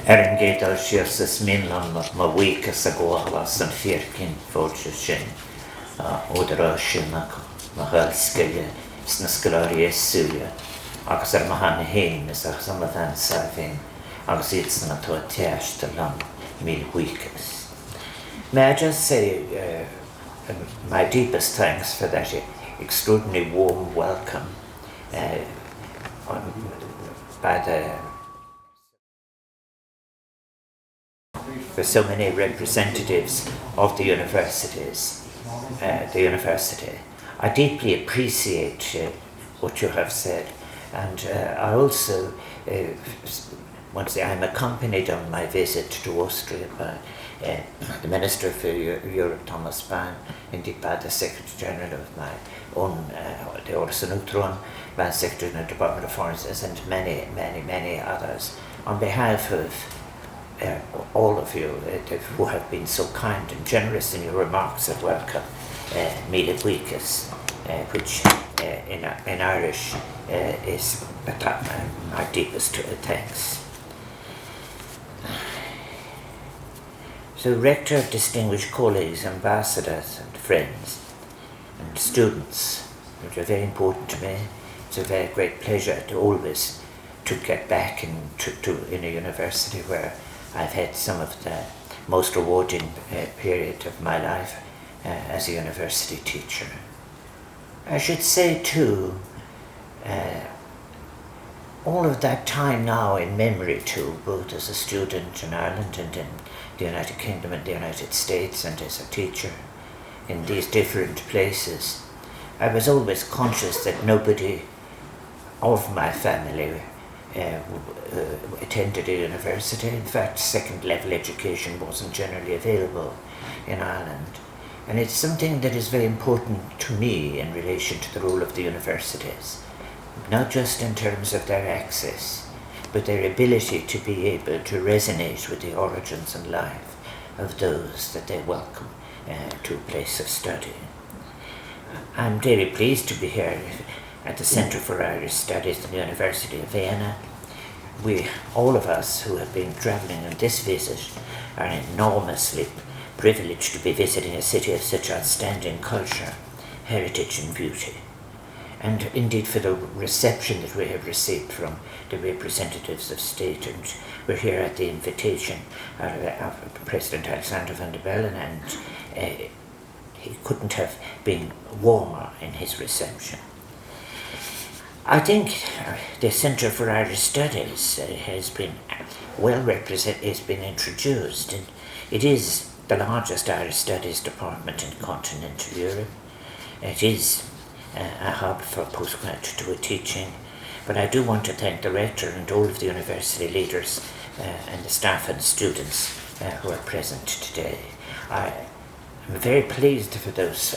Erengédal sirsas minlammat ma weekas a gohalas an firkin fótse sin ódra sinnak ma halskeje sna skalari essuja agus mahan heimis agus am fan savin agus it's na to attached to lam mil weekas. May I just say my deepest thanks for that extraordinarily warm welcome by for so many representatives of the universities, the university. I deeply appreciate what you have said, and I also want to say I'm accompanied on my visit to Austria by the Minister for Europe, Thomas Bahn, indeed by the Secretary General of my own, the Orson Utron, by Secretary in the Department of Foreign Affairs, and many others. On behalf of all of you who have been so kind and generous in your remarks at welcome, Mille Weekas, which in Irish is my deepest thanks. So, Rector, distinguished colleagues, ambassadors and friends and students, which are very important to me, it's a very great pleasure to always to get back in a university where I've had some of the most rewarding period of my life as a university teacher. I should say too, all of that time now in memory too, both as a student in Ireland and in the United Kingdom and the United States and as a teacher in these different places, I was always conscious that nobody of my family attended a university. In fact, second level education wasn't generally available in Ireland. And it's something that is very important to me in relation to the role of the universities, not just in terms of their access, but their ability to be able to resonate with the origins and life of those that they welcome to a place of study. I'm very pleased to be here at the Centre for Irish Studies at the University of Vienna. We, all of us who have been travelling on this visit, are enormously privileged to be visiting a city of such outstanding culture, heritage and beauty. And indeed for the reception that we have received from the representatives of state, and we're here at the invitation of President Alexander van der Bellen, and he couldn't have been warmer in his reception. I think the Centre for Irish Studies has been well represented, has been introduced, and it is the largest Irish Studies department in continental Europe. It is a hub for postgraduate teaching, but I do want to thank the Rector and all of the university leaders and the staff and students who are present today. I'm very pleased for those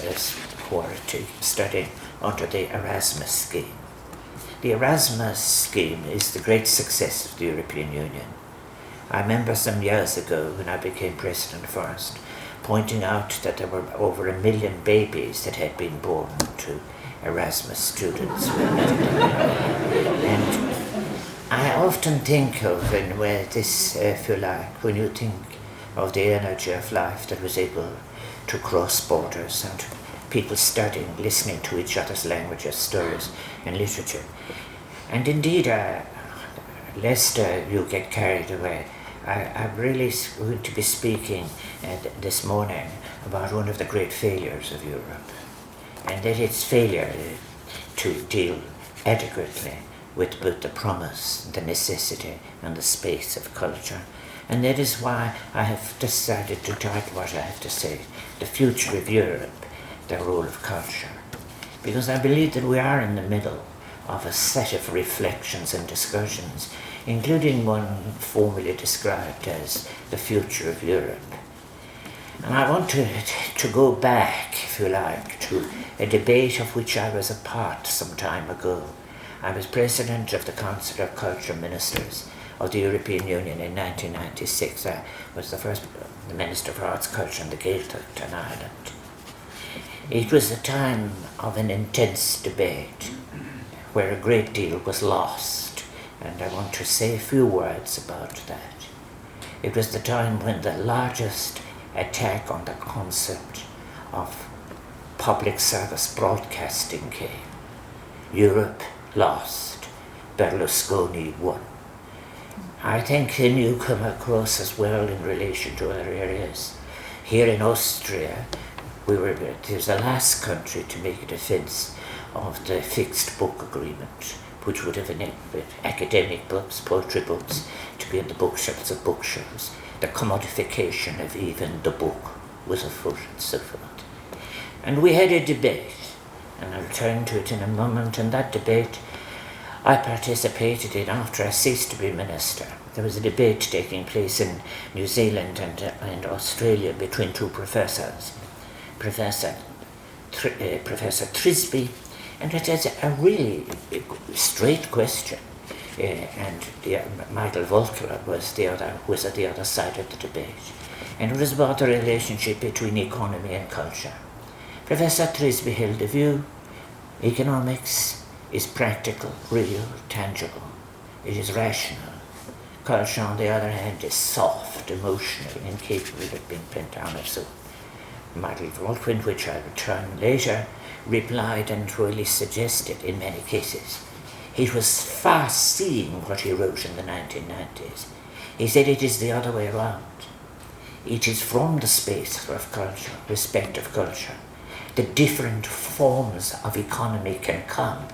who are studying under the Erasmus scheme. The Erasmus scheme is the great success of the European Union. I remember some years ago when I became president first, pointing out that there were over 1 million babies that had been born to Erasmus students. And I often think of this, if you like, when you think of the energy of life that was able to cross borders and people studying, listening to each other's languages, stories and literature. And indeed, lest you get carried away, I'm really going to be speaking this morning about one of the great failures of Europe, and that it's failure to deal adequately with both the promise, the necessity and the space of culture. And that is why I have decided to title what I have to say, The Future of Europe, the Role of Culture. Because I believe that we are in the middle of a set of reflections and discussions, including one formally described as the future of Europe. And I want to go back, if you like, to a debate of which I was a part some time ago. I was president of the Council of Culture Ministers of the European Union in 1996. I was the Minister for Arts, Culture and the Gaeltacht in Ireland. It was a time of an intense debate where a great deal was lost, and I want to say a few words about that. It was the time when the largest attack on the concept of public service broadcasting came. Europe lost, Berlusconi won. I think then you come across as well in relation to other areas. Here in Austria, there's the last country to make a defence of the fixed book agreement, which would have enabled academic books, poetry books, to be in the bookshelves of bookshelves. The commodification of even the book was afoot and so forth. And we had a debate, and I'll turn to it in a moment, and that debate I participated in after I ceased to be minister. There was a debate taking place in New Zealand and Australia between two professors, Professor Trisby, and it is a really straight question. And Michael Volcker was at the other side of the debate. And it was about the relationship between economy and culture. Professor Trisby held the view, economics is practical, real, tangible. It is rational. Culture, on the other hand, is soft, emotional, incapable of being pinned down or so. Michael Volcker, which I return later, replied and really suggested in many cases. He was far-seeing what he wrote in the 1990s. He said it is the other way around. It is from the space of culture, respect of culture, the different forms of economy can come,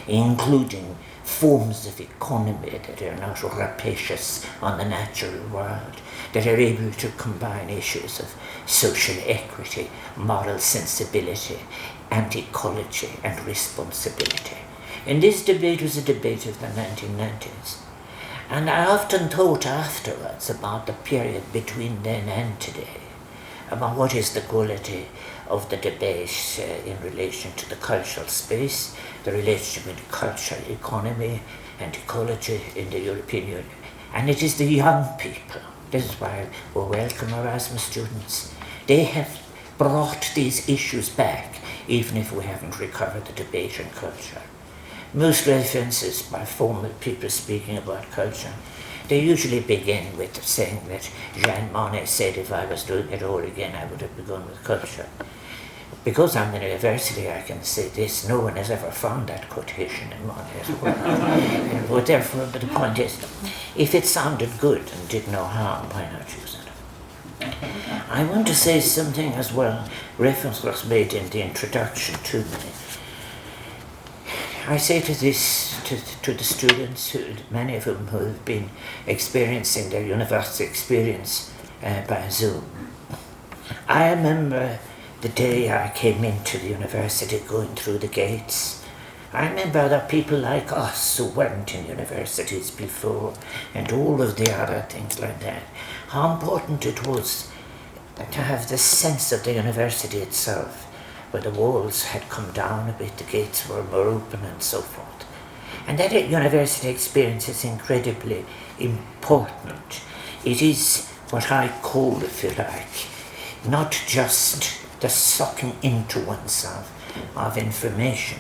including forms of economy that are not rapacious on the natural world, that are able to combine issues of social equity, moral sensibility, and ecology and responsibility. And this debate was a debate of the 1990s. And I often thought afterwards about the period between then and today, about what is the quality of the debate in relation to the cultural space, the relationship between culture, economy, and ecology in the European Union. And it is the young people. This is why we welcome Erasmus students. They have brought these issues back, even if we haven't recovered the debate on culture. Most references by formal people speaking about culture, they usually begin with saying that Jean Monnet said if I was doing it all again, I would have begun with culture. Because I'm in a university, I can say this, no one has ever found that quotation in Monnet's work. But therefore, the point is, if it sounded good and did no harm, why not use it? I want to say something as well. Reference was made in the introduction to me. I say to the students, many of whom who have been experiencing their university experience by Zoom. I remember the day I came into the university, going through the gates. I remember that people like us who weren't in universities before and all of the other things like that, how important it was to have the sense of the university itself, where the walls had come down a bit, the gates were more open and so forth. And that university experience is incredibly important. It is what I call, if you like, not just the sucking into oneself of information,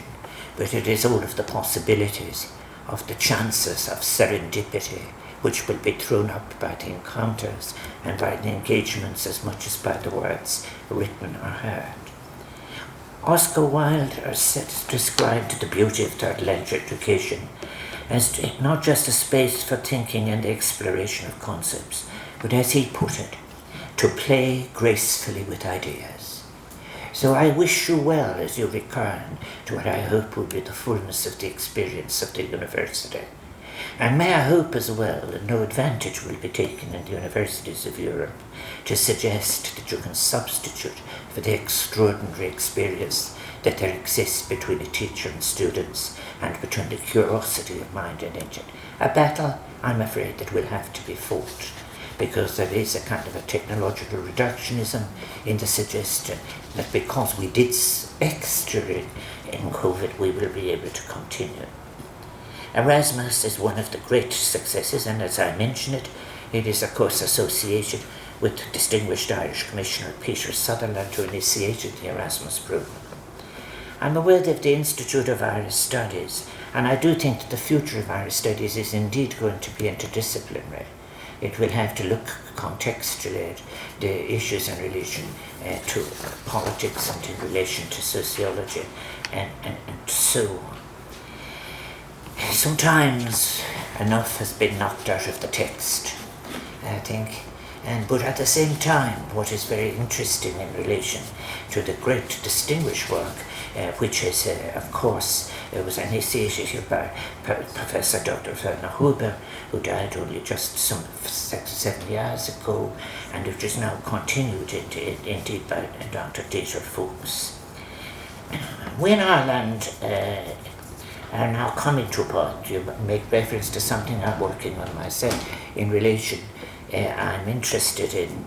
but it is all of the possibilities, of the chances of serendipity, which will be thrown up by the encounters and by the engagements as much as by the words written or heard. Oscar Wilde described the beauty of third-language education as not just a space for thinking and the exploration of concepts, but as he put it, to play gracefully with ideas. So I wish you well as you return to what I hope will be the fullness of the experience of the university. And may I hope as well that no advantage will be taken in the universities of Europe to suggest that you can substitute for the extraordinary experience that there exists between a teacher and students and between the curiosity of mind and intellect. A battle, I'm afraid, that will have to be fought, because there is a kind of a technological reductionism in the suggestion that because we did extra in COVID, we will be able to continue. Erasmus is one of the great successes, and as I mentioned it, it is of course associated with distinguished Irish Commissioner Peter Sutherland, who initiated the Erasmus programme. I'm aware of the Institute of Irish Studies, and I do think that the future of Irish Studies is indeed going to be interdisciplinary. it will have to look contextually at the issues in relation to politics and in relation to sociology and so on. Sometimes enough has been knocked out of the text, I think, but at the same time, what is very interesting in relation to the great distinguished work, which is, of course, it was initiated here by Professor Dr. Werner Huber, who died only just some 6 or 7 years ago, and which is now continued indeed by Dr. Dieter Fuchs. We in Ireland are now coming to a point. You make reference to something I'm working on myself in relation. I'm interested in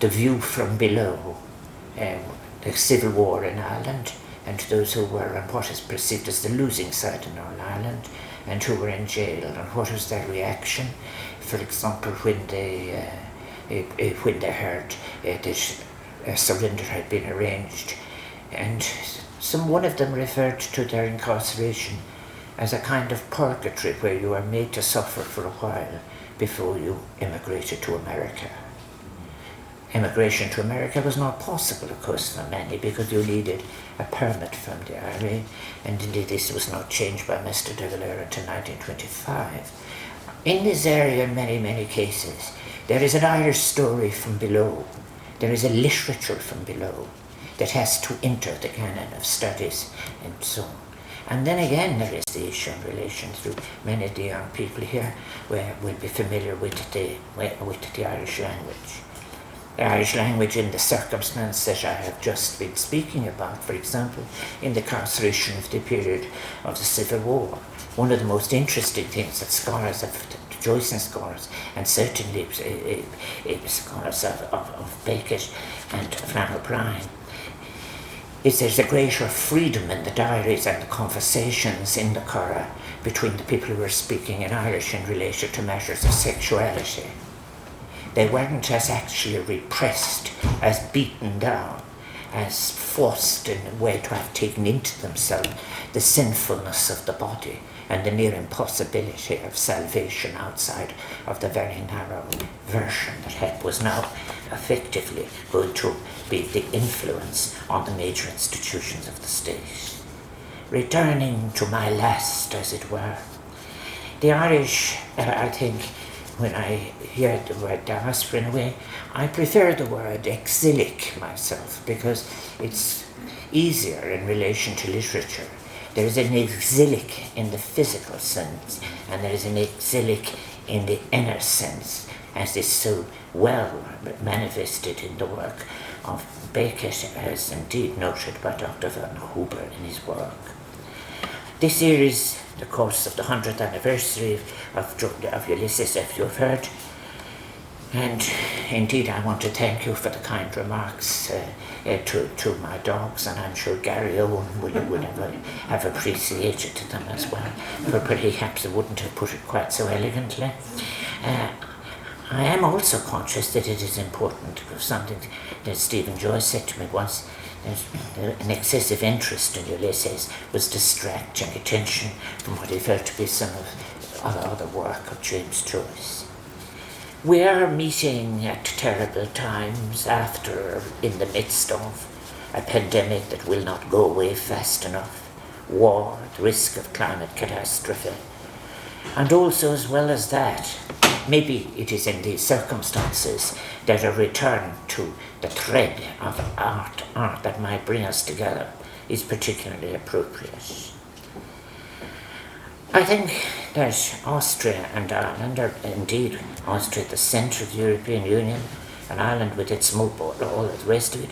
the view from below, the civil war in Ireland, and those who were on what is perceived as the losing side in Northern Ireland, and who were in jail, and what was their reaction. For example, when they heard that a surrender had been arranged, and one of them referred to their incarceration as a kind of purgatory where you are made to suffer for a while before you immigrated to America. Immigration to America was not possible, of course, for many, because you needed a permit from the IRA, and indeed this was not changed by Mr. de Valera until 1925. In this area, in many, many cases, there is an Irish story from below. There is a literature from below that has to enter the canon of studies and so on. And then again, there is the issue in relation to many of the young people here will be familiar with the Irish language. The Irish language in the circumstance that I have just been speaking about, for example, in the incarceration of the period of the Civil War. One of the most interesting things that scholars of Joycean scholars, and certainly scholars of Beckett and Flann O'Brien, is there's a greater freedom in the diaries and the conversations in the Curragh between the people who were speaking in Irish in relation to matters of sexuality. They weren't as actually repressed, as beaten down, as forced in a way to have taken into themselves the sinfulness of the body and the near impossibility of salvation outside of the very narrow version that was now effectively going to be the influence on the major institutions of the state. Returning to my last, as it were, the Irish, I think, when I hear the word diaspora in a way, I prefer the word exilic myself, because it's easier in relation to literature. There is an exilic in the physical sense, and there is an exilic in the inner sense, as is so well manifested in the work of Beckett, as indeed noted by Dr. Werner Huber in his work. This year is the course of the 100th anniversary of Ulysses, if you've heard. And indeed, I want to thank you for the kind remarks to my dogs, and I'm sure Gary Owen would have appreciated them as well, for perhaps I wouldn't have put it quite so elegantly. I am also conscious that it is important, something that Stephen Joyce said to me once, that an excessive interest in Ulysses was distracting attention from what he felt to be some of other work of James Joyce. We are meeting at terrible times in the midst of a pandemic that will not go away fast enough, war, the risk of climate catastrophe, and also, as well as that, maybe it is in these circumstances that a return to the thread of art that might bring us together is particularly appropriate. I think that Austria and Ireland are indeed, Austria at the centre of the European Union, and Ireland with its moat, all the rest of it.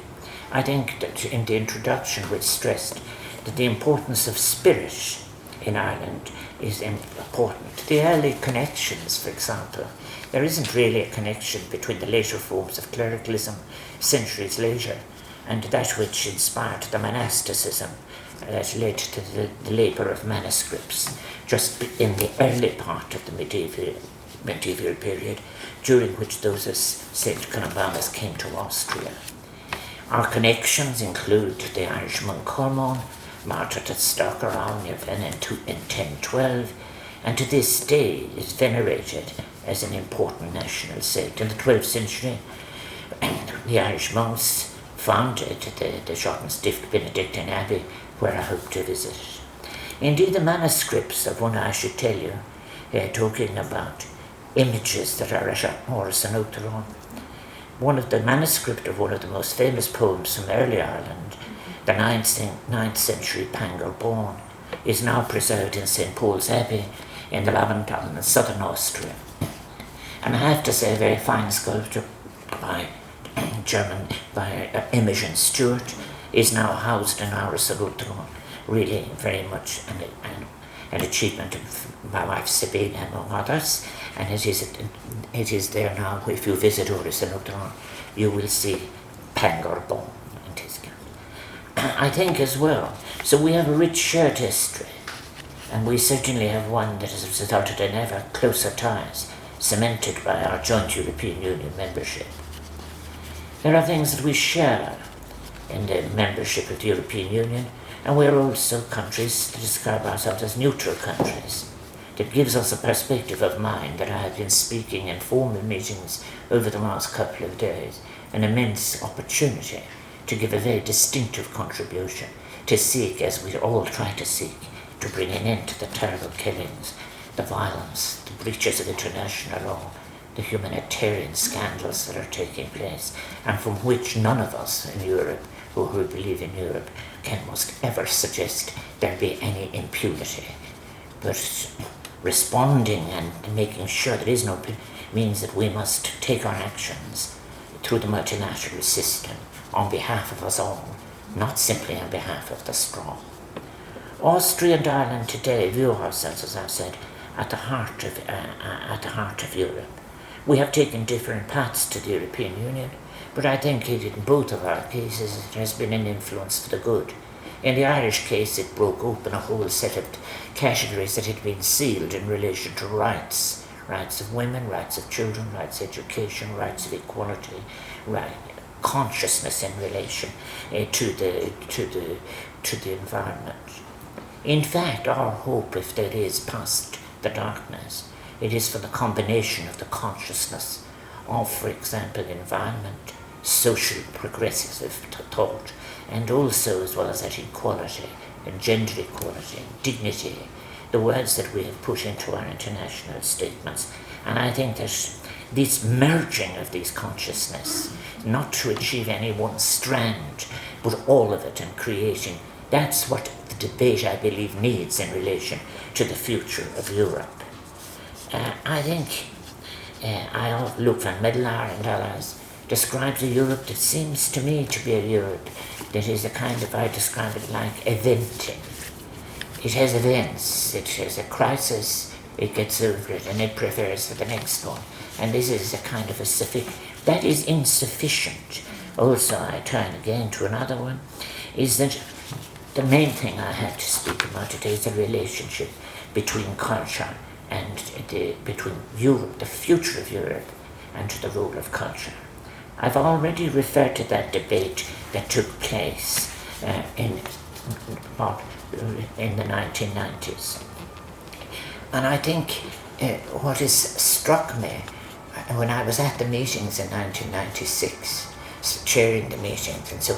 I think that in the introduction we stressed that the importance of spirit in Ireland is important. The early connections, for example, there isn't really a connection between the later forms of clericalism, centuries later, and that which inspired the monasticism that led to the labour of manuscripts just in the early part of the medieval period, during which those as St. Columbanus came to Austria. Our connections include the Irish monk Cormon, martyred at Stockholm near Vienna in 1012, and to this day is venerated as an important national sect. In the 12th century, the Irish monks founded the short and stiff Benedictine Abbey, where I hope to visit. Indeed, the manuscripts of one I should tell you, talking about images that are at Morris and Outreau. One of the manuscript of one of the most famous poems from early Ireland, the 9th century Pangal Born, is now preserved in St. Paul's Abbey in the Lavandal in southern Austria. And I have to say, a very fine sculpture by Imogen Stewart is now housed in Auris and Outreau. Really very much an achievement of my wife Sabine among others, and it is there now. If you visit Auris and Outreau, you will see Pangal Born in his camp. I think as well, so we have a rich shared history, and we certainly have one that has resulted in ever closer ties, cemented by our joint European Union membership. There are things that we share in the membership of the European Union, and we are also countries that describe ourselves as neutral countries. That gives us a perspective of mind that I have been speaking in formal meetings over the last couple of days, an immense opportunity to give a very distinctive contribution, to seek, as we all try to seek, to bring an end to the terrible killings, the violence, the breaches of international law, the humanitarian scandals that are taking place, and from which none of us in Europe, who believe in Europe, can most ever suggest there be any impunity. But responding and making sure there is no means that we must take our actions through the multilateral system on behalf of us all, not simply on behalf of the strong. Austria and Ireland today view ourselves, as I've said, at the heart of Europe. We have taken different paths to the European Union, but I think in both of our cases it has been an influence for the good. In the Irish case, it broke open a whole set of categories that had been sealed in relation to rights. Rights of women, rights of children, rights of education, rights of equality, consciousness in relation to the environment. In fact, our hope, if there is past the darkness, it is for the combination of the consciousness of, for example, environment, social progressive thought, and also, as well as that, equality and gender equality and dignity, the words that we have put into our international statements. And I think that this merging of these consciousness, not to achieve any one strand, but all of it, and creating, that's what the debate, I believe, needs in relation to the future of Europe. I think Luc van Middelaar and others describes a Europe that seems to me to be a Europe that is a kind of, I describe it like eventing. It has events, it has a crisis, it gets over it, and it prepares for the next one. And this is a kind of that is insufficient. Also, I turn again to another one, is that the main thing I have to speak about today is the relationship between culture and between Europe, the future of Europe, and to the role of culture. I've already referred to that debate that took place in the 1990s. And I think what has struck me when I was at the meetings in 1996, chairing the meetings, and so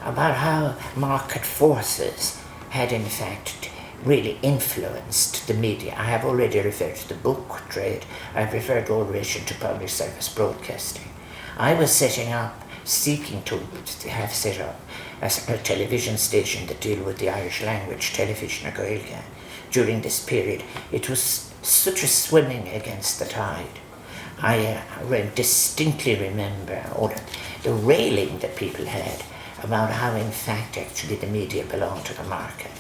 about how market forces had in fact really influenced the media. I have already referred to the book trade. I've referred already to public service broadcasting. I was seeking to have set up a television station that deal with the Irish language, television Gaeilge. During this period, it was such a swimming against the tide. I distinctly remember the railing that people had about how in fact actually the media belonged to the market.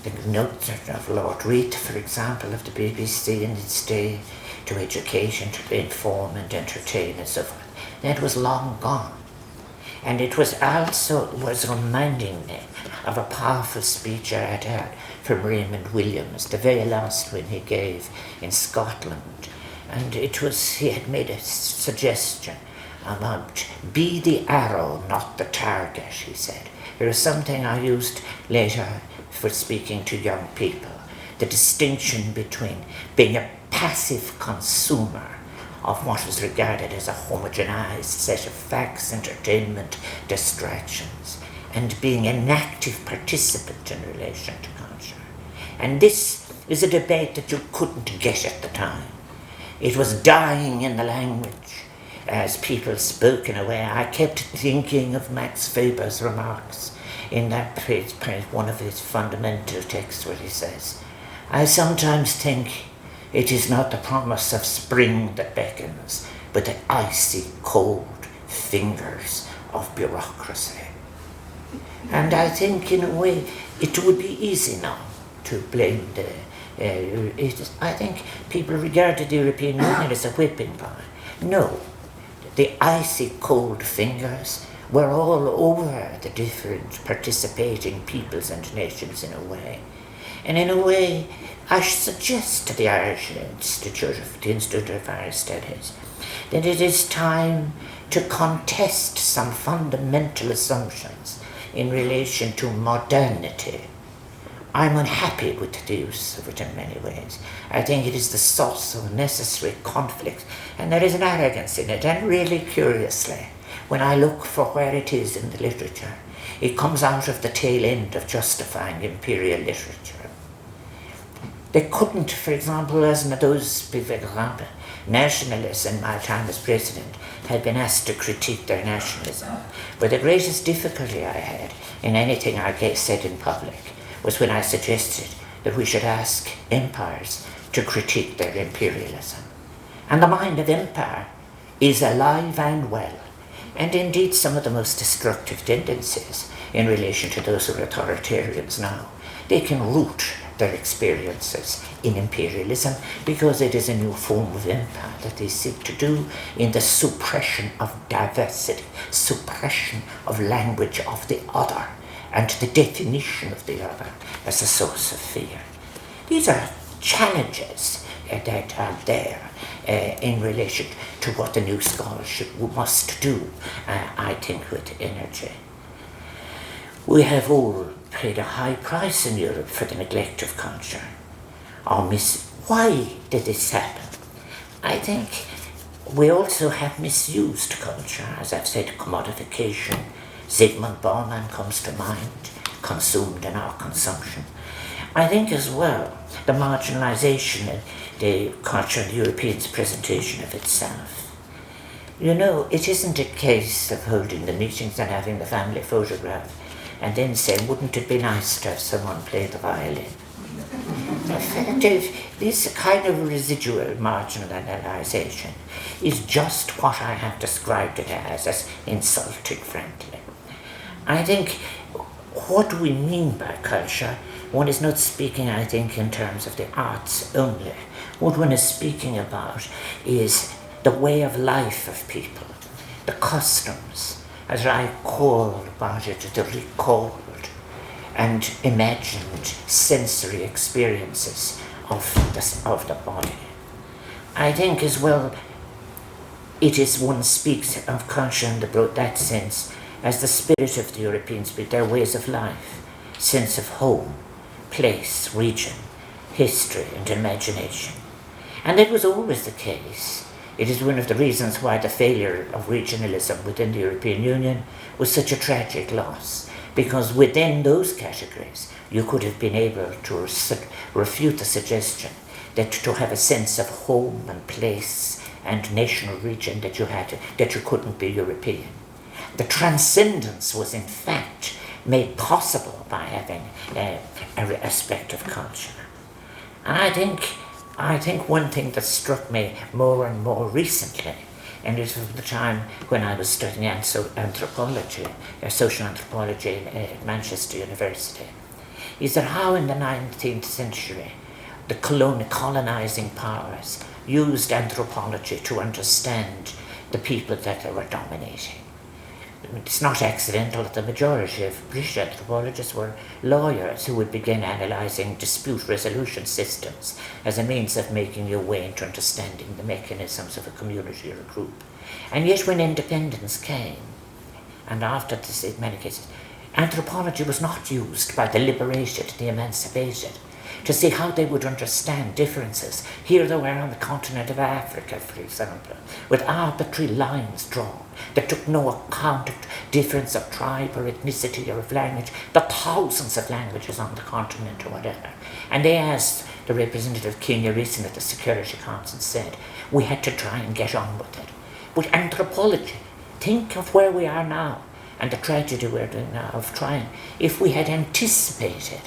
The note of Lord Reith, for example, of the BBC in its day, to education, to inform and entertain and so forth, that was long gone. And it was reminding me of a powerful speech I had heard from Raymond Williams, the very last one he gave in Scotland. And he had made a suggestion about be the arrow, not the target, he said. There is something I used later for speaking to young people, the distinction between being a passive consumer of what was regarded as a homogenized set of facts, entertainment, distractions, and being an active participant in relation to culture. And this is a debate that you couldn't get at the time. It was dying in the language as people spoke in a way. I kept thinking of Max Weber's remarks in that one of his fundamental texts where he says, "I sometimes think it is not the promise of spring that beckons, but the icy cold fingers of bureaucracy." And I think in a way it would be easy now to blame I think people regarded the European Union as a whipping boy. No, the icy cold fingers were all over the different participating peoples and nations in a way. And in a way, I suggest to the Irish Institute of Irish Studies that it is time to contest some fundamental assumptions in relation to modernity. I'm unhappy with the use of it in many ways. I think it is the source of necessary conflict, and there is an arrogance in it. And really curiously, when I look for where it is in the literature, it comes out of the tail end of justifying imperial literature. They couldn't, for example, as those, for example, nationalists in my time as president had been asked to critique their nationalism. But the greatest difficulty I had in anything I said in public was when I suggested that we should ask empires to critique their imperialism. And the mind of empire is alive and well, and indeed some of the most destructive tendencies in relation to those who are authoritarians now, they can root their experiences in imperialism because it is a new form of empire that they seek to do in the suppression of diversity, suppression of language of the other, and the definition of the other as a source of fear. These are challenges that are there in relation to what the new scholarship must do, I think, with energy. We have all paid a high price in Europe for the neglect of culture. Why did this happen? I think we also have misused culture. As I've said, commodification. Zygmunt Bauman comes to mind, consumed in our consumption. I think as well the marginalization and the culture of the Europeans' presentation of itself. You know, it isn't a case of holding the meetings and having the family photograph and then saying, wouldn't it be nice to have someone play the violin? Effective, this kind of residual marginalization is just what I have described it as insulting, frankly. I think what we mean by culture, one is not speaking, I think, in terms of the arts only. What one is speaking about is the way of life of people, the customs, as I call about it, the recalled and imagined sensory experiences of the body. I think as well, it is one speaks of culture in that sense as the spirit of the Europeans, their ways of life, sense of home, place, region, history, and imagination. And that was always the case. It is one of the reasons why the failure of regionalism within the European Union was such a tragic loss, because within those categories you could have been able to refute the suggestion that to have a sense of home and place and national region that you couldn't be European. The transcendence was in fact made possible by having a aspect of culture. And I think one thing that struck me more and more recently, and it was from the time when I was studying anthropology, social anthropology at Manchester University, is that how in the 19th century the colonizing powers used anthropology to understand the people that they were dominating. It's not accidental that the majority of British anthropologists were lawyers who would begin analysing dispute resolution systems as a means of making your way into understanding the mechanisms of a community or a group. And yet when independence came, and after this in many cases, anthropology was not used by the liberated, the emancipated, to see how they would understand differences. Here they were on the continent of Africa, for example, with arbitrary lines drawn that took no account of difference of tribe or ethnicity or of language, the thousands of languages on the continent or whatever. And they asked the representative of Kenya recently at the Security Council, said, we had to try and get on with it. But anthropology, think of where we are now and the tragedy we're doing now of trying. If we had anticipated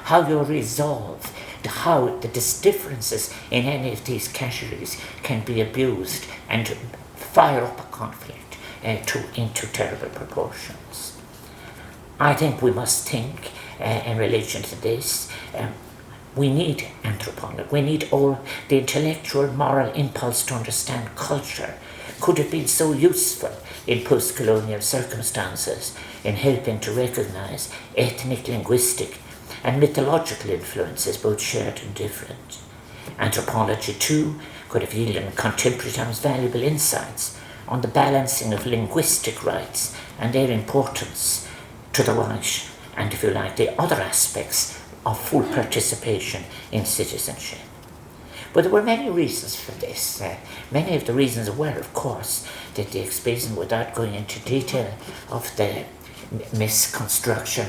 how you resolve how the differences in any of these categories can be abused and fire up a conflict into terrible proportions. I think we must think in relation to this. We need anthropology. We need all the intellectual, moral impulse to understand culture. Could have been so useful in post-colonial circumstances in helping to recognise ethnic, linguistic and mythological influences, both shared and different. Anthropology, too, could have yielded in contemporary times valuable insights on the balancing of linguistic rights and their importance to the right and, if you like, the other aspects of full participation in citizenship. But there were many reasons for this. Many of the reasons were, of course, that the exposition, without going into detail, of the misconstruction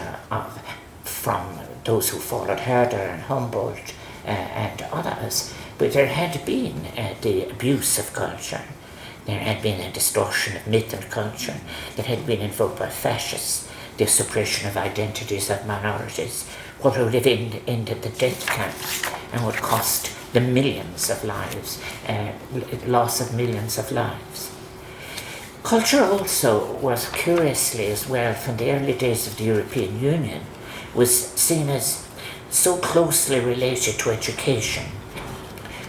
from those who followed Herder and Humboldt and others. But there had been the abuse of culture. There had been a distortion of myth and culture that had been invoked by fascists, the suppression of identities of minorities, what would have ended the death camp and would cost the millions of lives, loss of millions of lives. Culture also was, curiously as well, from the early days of the European Union, was seen as so closely related to education,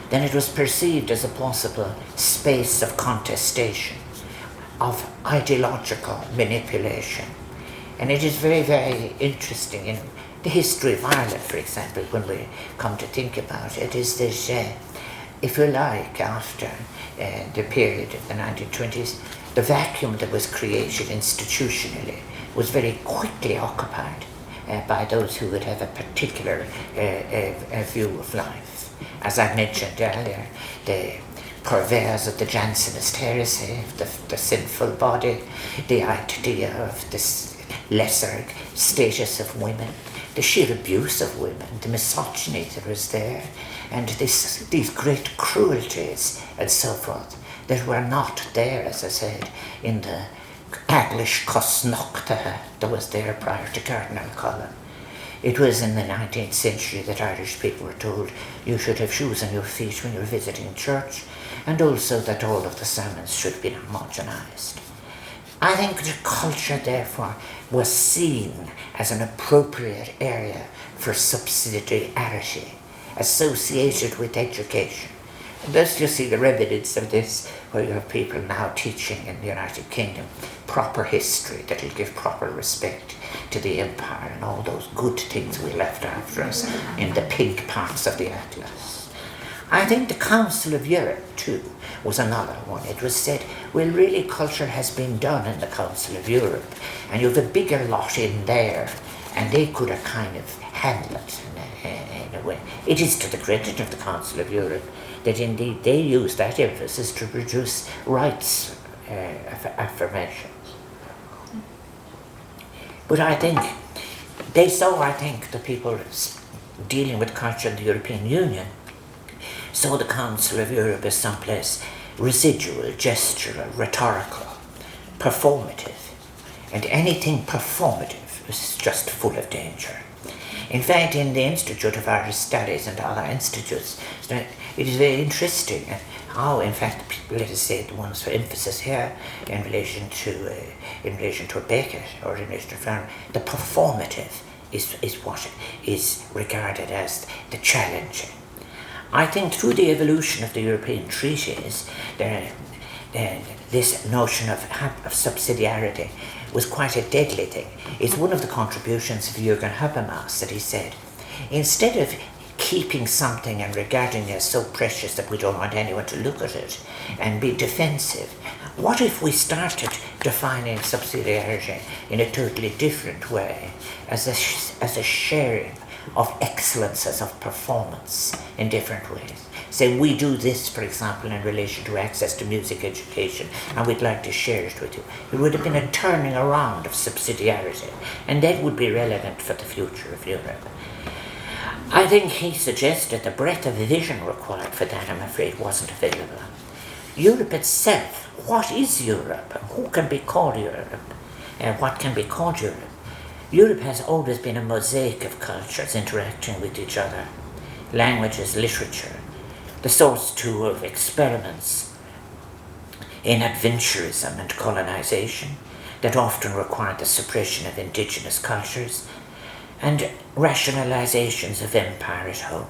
then it was perceived as a possible space of contestation, of ideological manipulation. And it is very, very interesting in the history of Ireland, for example, when we come to think about it, is that, if you like, after the period of the 1920s, the vacuum that was created institutionally was very quickly occupied by those who would have a particular view of life. As I mentioned earlier, the purveyors of the Jansenist heresy, the sinful body, the idea of this lesser status of women, the sheer abuse of women, the misogyny that was there, and these great cruelties and so forth that were not there, as I said, in the Aglish Cosnocta that was there prior to Cardinal Cullen. It was in the 19th century that Irish people were told you should have shoes on your feet when you're visiting church, and also that all of the sermons should be homogenised. I think the culture, therefore, was seen as an appropriate area for subsidiarity associated with education. And thus you see the remnants of this, where you have people now teaching in the United Kingdom proper history that will give proper respect to the empire and all those good things we left after us in the pink parts of the Atlas. I think the Council of Europe, too, was another one. It was said, well, really culture has been done in the Council of Europe, and you have a bigger lot in there, and they could have kind of handled it in a way. It is to the credit of the Council of Europe that indeed they used that emphasis to produce rights affirmations. But I think they saw, the people dealing with culture in the European Union saw the Council of Europe as someplace residual, gestural, rhetorical, performative. And anything performative was just full of danger. In fact, in the Institute of Irish Studies and other institutes, it is very interesting how, in fact, people, let us say, the ones for emphasis here in relation to Beckett or in relation to Farmer, the performative is what is regarded as the challenging. I think through the evolution of the European treaties, this notion of subsidiarity was quite a deadly thing. It's one of the contributions of Jürgen Habermas that he said, instead of keeping something and regarding it as so precious that we don't want anyone to look at it and be defensive. What if we started defining subsidiarity in a totally different way, as a sharing of excellences of performance in different ways? Say we do this, for example, in relation to access to music education, and we'd like to share it with you. It would have been a turning around of subsidiarity, and that would be relevant for the future of Europe. I think he suggested the breadth of vision required for that, I'm afraid, wasn't available. Europe itself, what is Europe? Who can be called Europe? And what can be called Europe? Europe has always been a mosaic of cultures interacting with each other. Languages, literature, the source too of experiments in adventurism and colonization that often required the suppression of indigenous cultures, and rationalizations of empire at home,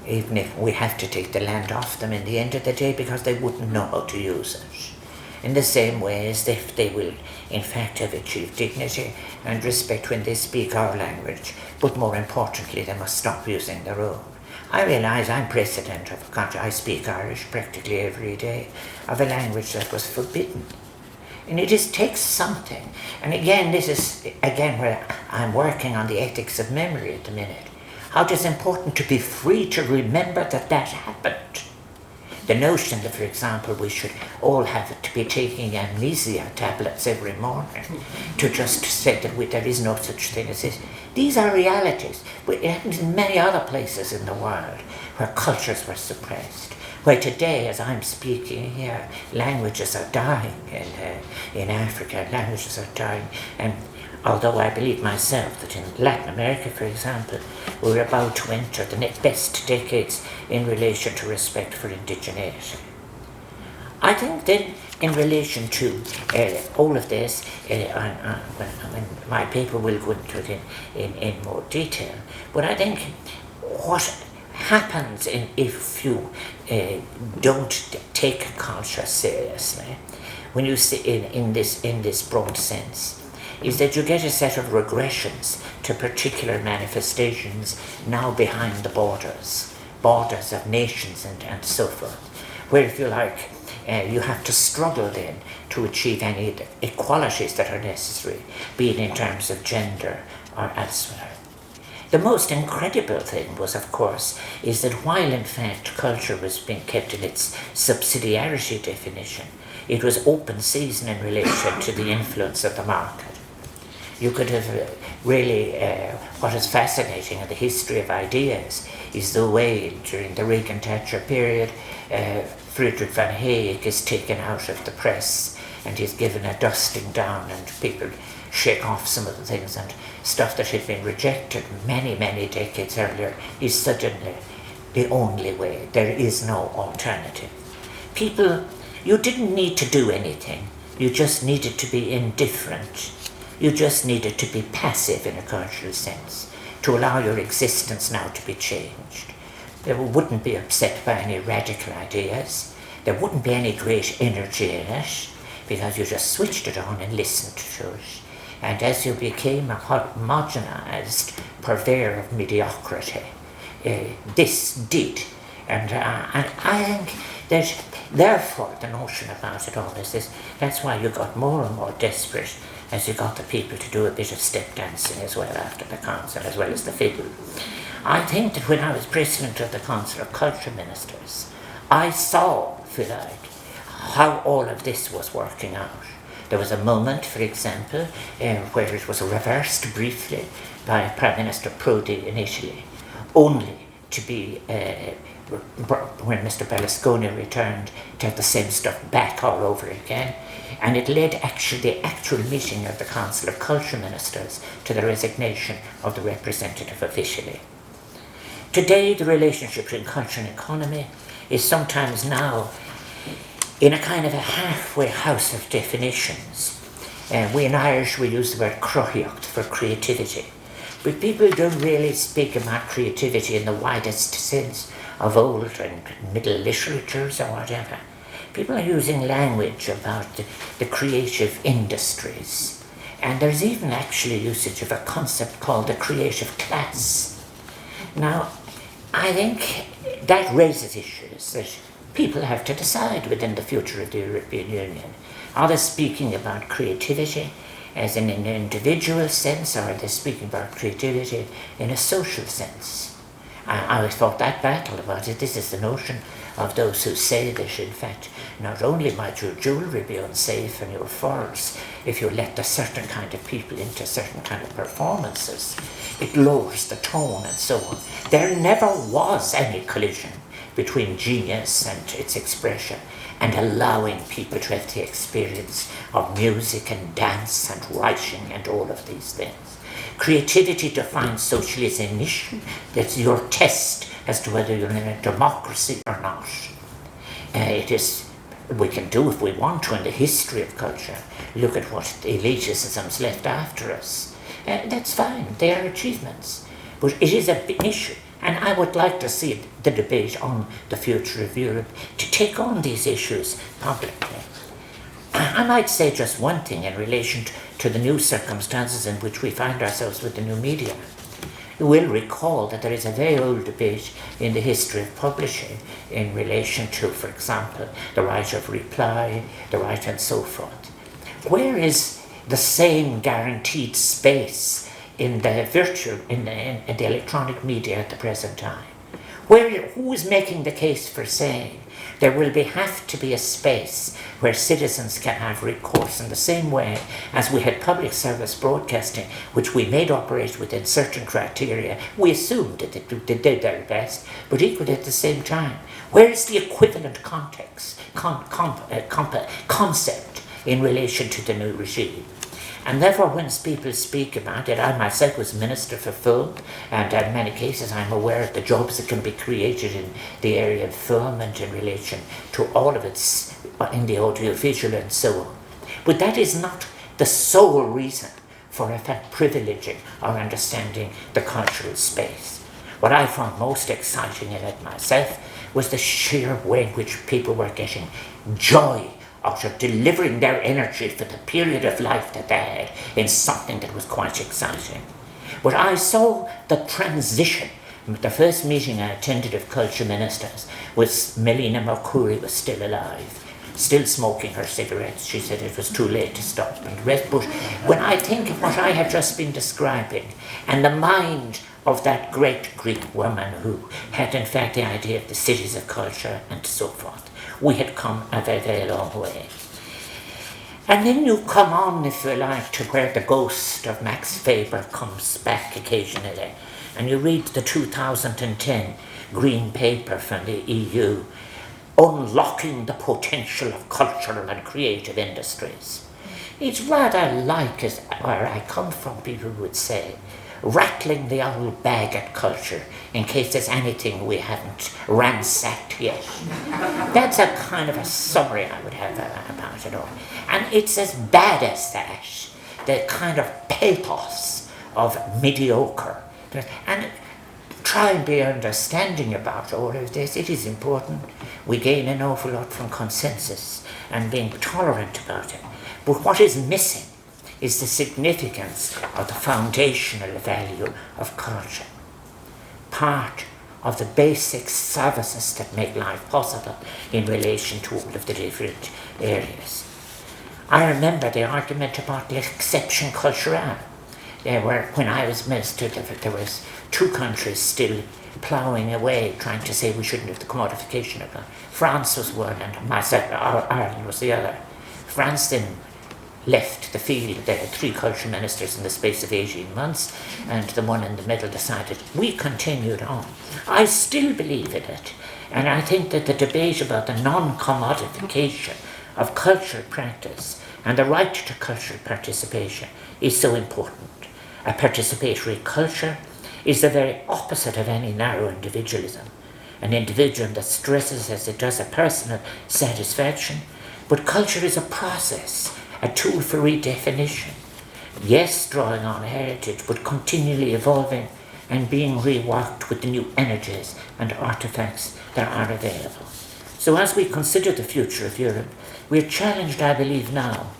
even if we have to take the land off them in the end of the day because they wouldn't know how to use it. In the same way as if they will in fact have achieved dignity and respect when they speak our language, but more importantly they must stop using their own. I realise I'm president of a country, I speak Irish practically every day, of a language that was forbidden. And it just takes something. And again, this is where I'm working on the ethics of memory at the minute. How it is important to be free to remember that happened. The notion that, for example, we should all have to be taking amnesia tablets every morning to just say that there is no such thing as this. These are realities. It happens in many other places in the world where cultures were suppressed. Where today, as I'm speaking here, languages are dying in Africa, languages are dying. And although I believe myself that in Latin America, for example, we're about to enter the best decades in relation to respect for indigeneity. I think then, in relation to all of this, when my paper will go into it in more detail, but I think what happens if you don't take culture seriously, when you see in this broad sense, is that you get a set of regressions to particular manifestations now behind the borders of nations and so forth, where, if you like, you have to struggle then to achieve any equalities that are necessary, be it in terms of gender or elsewhere. The most incredible thing was, of course, is that while in fact culture was being kept in its subsidiarity definition, it was open season in relation to the influence of the market. You could have really, what is fascinating in the history of ideas is the way during the Reagan-Thatcher period, Friedrich von Hayek is taken out of the press and he's given a dusting down, and people shake off some of the things, and stuff that had been rejected many, many decades earlier is suddenly the only way. There is no alternative. People, you didn't need to do anything. You just needed to be indifferent. You just needed to be passive in a cultural sense, to allow your existence now to be changed. They wouldn't be upset by any radical ideas. There wouldn't be any great energy in it, because you just switched it on and listened to it. And as you became a homogenized purveyor of mediocrity, this did. And I think that, therefore, the notion about it all is this. That's why you got more and more desperate as you got the people to do a bit of step dancing as well after the council, as well as the fiddle. I think that when I was president of the Council of Culture Ministers, I saw, if you like, how all of this was working out. There was a moment, for example, where it was reversed briefly by Prime Minister Prodi in Italy, only to be, when Mr. Berlusconi returned, to have the same stuff back all over again. And it led the actual meeting of the Council of Culture Ministers to the resignation of the representative officially. Today, the relationship between culture and economy is sometimes now in a kind of a halfway house of definitions. We in Irish, we use the word croíocht for creativity. But people don't really speak about creativity in the widest sense of old and middle literatures or whatever. People are using language about the creative industries. And there's even actually usage of a concept called the creative class. Now, I think that raises issues that people have to decide within the future of the European Union. Are they speaking about creativity as in an individual sense, or are they speaking about creativity in a social sense? I always fought that battle about it. This is the notion of those who say that, in fact, not only might your jewellery be unsafe and your furs if you let a certain kind of people into certain kind of performances, it lowers the tone and so on. There never was any collision between genius and its expression and allowing people to have the experience of music and dance and writing and all of these things. Creativity defined socially as an issue. That's your test as to whether you're in a democracy or not. We can do, if we want to, in the history of culture, look at what elitism's left after us. That's fine, they are achievements. But it is a big issue. And I would like to see the debate on the future of Europe to take on these issues publicly. I might say just one thing in relation to the new circumstances in which we find ourselves with the new media. You will recall that there is a very old debate in the history of publishing in relation to, for example, the right of reply, the right and so forth. Where is the same guaranteed space in the in the electronic media at the present time? Who is making the case for saying there will have to be a space where citizens can have recourse in the same way as we had public service broadcasting, which we made operate within certain criteria. We assumed that they did their best, but equally at the same time, where is the equivalent context, concept in relation to the new regime? And therefore, when people speak about it, I myself was Minister for Film, and in many cases I'm aware of the jobs that can be created in the area of film and in relation to all of its, in the audiovisual and so on. But that is not the sole reason for, in fact, privileging or understanding the cultural space. What I found most exciting in it myself was the sheer way in which people were getting joy out of delivering their energy for the period of life that they had in something that was quite exciting. But I saw the transition. The first meeting I attended of culture ministers was Melina Mercouri was still alive, still smoking her cigarettes. She said it was too late to stop and rest. But when I think of what I have just been describing and the mind of that great Greek woman who had in fact the idea of the cities of culture and so forth, we had come a very, very long way. And then you come on, if you like, to where the ghost of Max Weber comes back occasionally, and you read the 2010 Green Paper from the EU, Unlocking the Potential of Cultural and Creative Industries. It's rather like, as where I come from, people would say, rattling the old bag at culture in case there's anything we haven't ransacked yet. That's a kind of a summary I would have about it all. And it's as bad as that, the kind of pathos of mediocre. And try and be understanding about all of this. It is important. We gain an awful lot from consensus and being tolerant about it. But what is missing is the significance of the foundational value of culture. Part of the basic services that make life possible in relation to all of the different areas. I remember the argument about l'exception culturelle. When I was minister, there was 2 countries still ploughing away, trying to say we shouldn't have the commodification of it. France was one and Ireland was the other. France then left the field. They had 3 culture ministers in the space of 18 months, and the one in the middle decided. We continued on. I still believe in it, and I think that the debate about the non-commodification of cultural practice and the right to cultural participation is so important. A participatory culture is the very opposite of any narrow individualism, an individualism that stresses as it does a personal satisfaction, but culture is a process, a tool for redefinition. Yes, drawing on heritage, but continually evolving and being reworked with the new energies and artifacts that are available. So as we consider the future of Europe, we are challenged, I believe now,